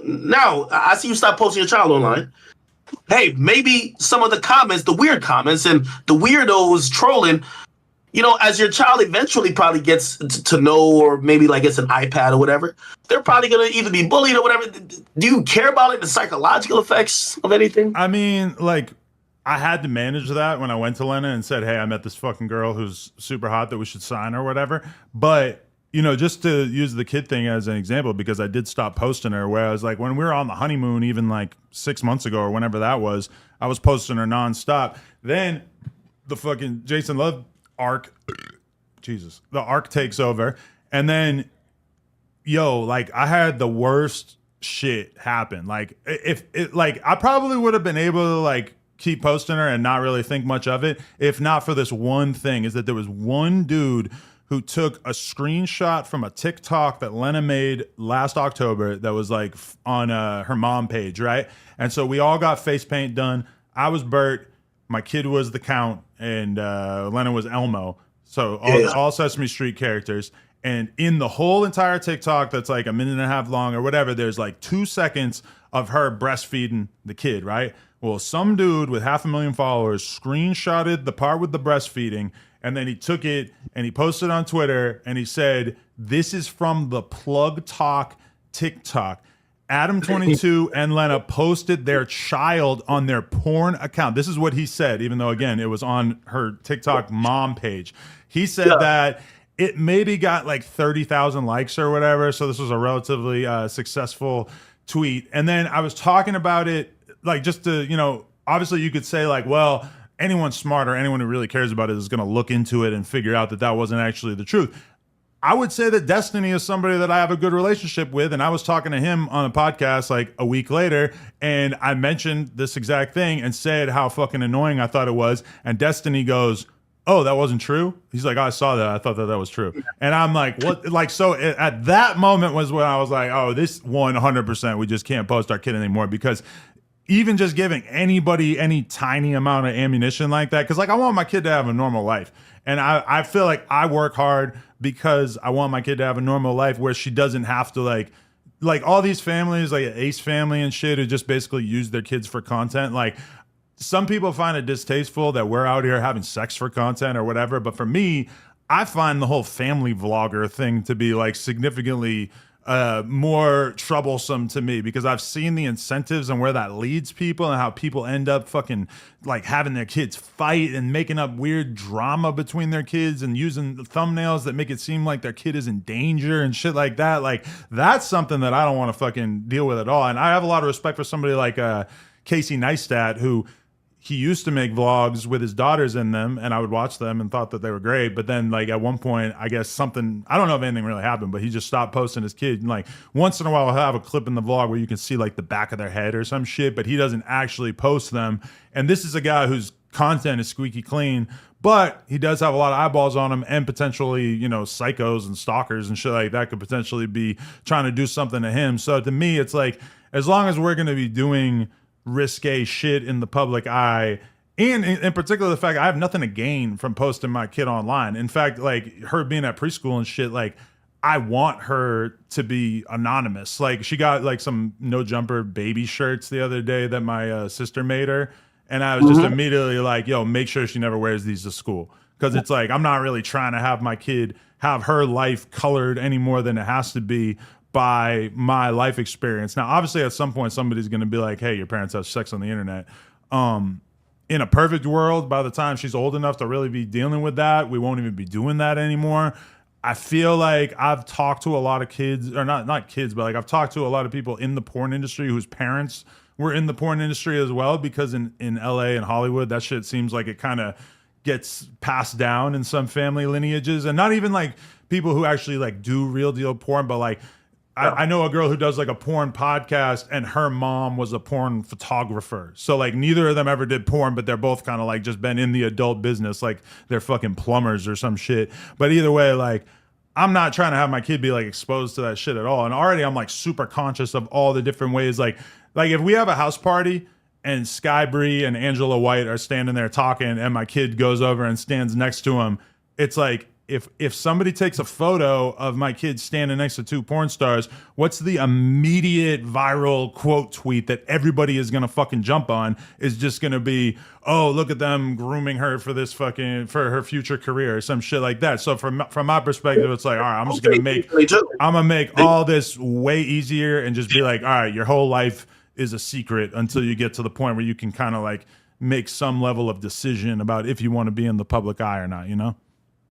now I see you stop posting your child online. Hey, maybe some of the comments, the weird comments and the weirdos trolling, as your child eventually probably gets to know, or maybe like it's an iPad or whatever, they're probably going to either be bullied or whatever. Do you care about it, the psychological effects of anything? I mean, like, I had to manage that when I went to Lena and said, hey, I met this fucking girl who's super hot that we should sign or whatever. But, just to use the kid thing as an example, because I did stop posting her, where I was like, when we were on the honeymoon, even like 6 months ago or whenever that was, I was posting her nonstop. Then the fucking Jason Love arc, the arc takes over. And then, like, I had the worst shit happen. Like, if it, like, I probably would have been able to, like, keep posting her and not really think much of it, if not for this one thing, is that there was one dude who took a screenshot from a TikTok that Lena made last October that was like on her mom page, right? And so we all got face paint done. I was Bert, my kid was the Count, and Lena was Elmo. So all Sesame Street characters. And in the whole entire TikTok that's like a minute and a half long or whatever, there's like 2 seconds of her breastfeeding the kid, right? Well, some dude with 500,000 followers screenshotted the part with the breastfeeding, and then he took it and he posted on Twitter and he said, this is from the Plug Talk TikTok. Adam22 and Lena posted their child on their porn account. This is what he said, even though, again, it was on her TikTok mom page. He said that it maybe got like 30,000 likes or whatever. So this was a relatively successful tweet. And then I was talking about it, like, just to, obviously you could say like, well, anyone smart or anyone who really cares about it is going to look into it and figure out that that wasn't actually the truth. I would say that Destiny is somebody that I have a good relationship with, and I was talking to him on a podcast like a week later, and I mentioned this exact thing and said how fucking annoying I thought it was, and Destiny goes, oh, that wasn't true? He's like, I saw that. I thought that was true. And I'm like, what? Like, so at that moment was when I was like, oh, this 100%, we just can't post our kid anymore, because even just giving anybody any tiny amount of ammunition like that, because like I want my kid to have a normal life. And I feel like I work hard because I want my kid to have a normal life where she doesn't have to like all these families, like Ace family and shit, who just basically use their kids for content. Like, some people find it distasteful that we're out here having sex for content or whatever. But for me, I find the whole family vlogger thing to be like significantly more troublesome to me, because I've seen the incentives and where that leads people, and how people end up fucking like having their kids fight and making up weird drama between their kids and using thumbnails that make it seem like their kid is in danger and shit like that. Like, that's something that I don't want to fucking deal with at all. And I have a lot of respect for somebody like Casey Neistat, who he used to make vlogs with his daughters in them, and I would watch them and thought that they were great. But then, like, at one point, I guess something, I don't know if anything really happened, but he just stopped posting his kid. And like, once in a while, he'll have a clip in the vlog where you can see like the back of their head or some shit, but he doesn't actually post them. And this is a guy whose content is squeaky clean, but he does have a lot of eyeballs on him, and potentially, psychos and stalkers and shit like that could potentially be trying to do something to him. So to me, it's like, as long as we're going to be doing risque shit in the public eye, and in particular the fact I have nothing to gain from posting my kid online. In fact, like, her being at preschool and shit, like, I want her to be anonymous. Like, she got like some no jumper baby shirts the other day that my sister made her, and I was just immediately like, yo, make sure she never wears these to school, because it's like, I'm not really trying to have my kid have her life colored any more than it has to be by my life experience. Now, obviously, at some point, somebody's going to be like, hey, your parents have sex on the internet. In a perfect world, by the time she's old enough to really be dealing with that, we won't even be doing that anymore. I feel like I've talked to a lot of kids, or not kids, but like I've talked to a lot of people in the porn industry whose parents were in the porn industry as well, because in LA and Hollywood, that shit seems like it kind of gets passed down in some family lineages. And not even like people who actually like do real deal porn, but like, I know a girl who does like a porn podcast, and her mom was a porn photographer. So like, neither of them ever did porn, but they're both kind of like just been in the adult business, like they're fucking plumbers or some shit. But either way, like, I'm not trying to have my kid be like exposed to that shit at all. And already I'm like super conscious of all the different ways. Like if we have a house party and Sky Bree and Angela White are standing there talking, and my kid goes over and stands next to him, it's like, if somebody takes a photo of my kid standing next to two porn stars, what's the immediate viral quote tweet that everybody is gonna fucking jump on? Is just gonna be, oh, look at them grooming her for this fucking for her future career or some shit like that. So from my perspective, it's like, all right, I'm gonna make all this way easier and just be like, all right, your whole life is a secret until you get to the point where you can kind of like make some level of decision about if you want to be in the public eye or not, you know?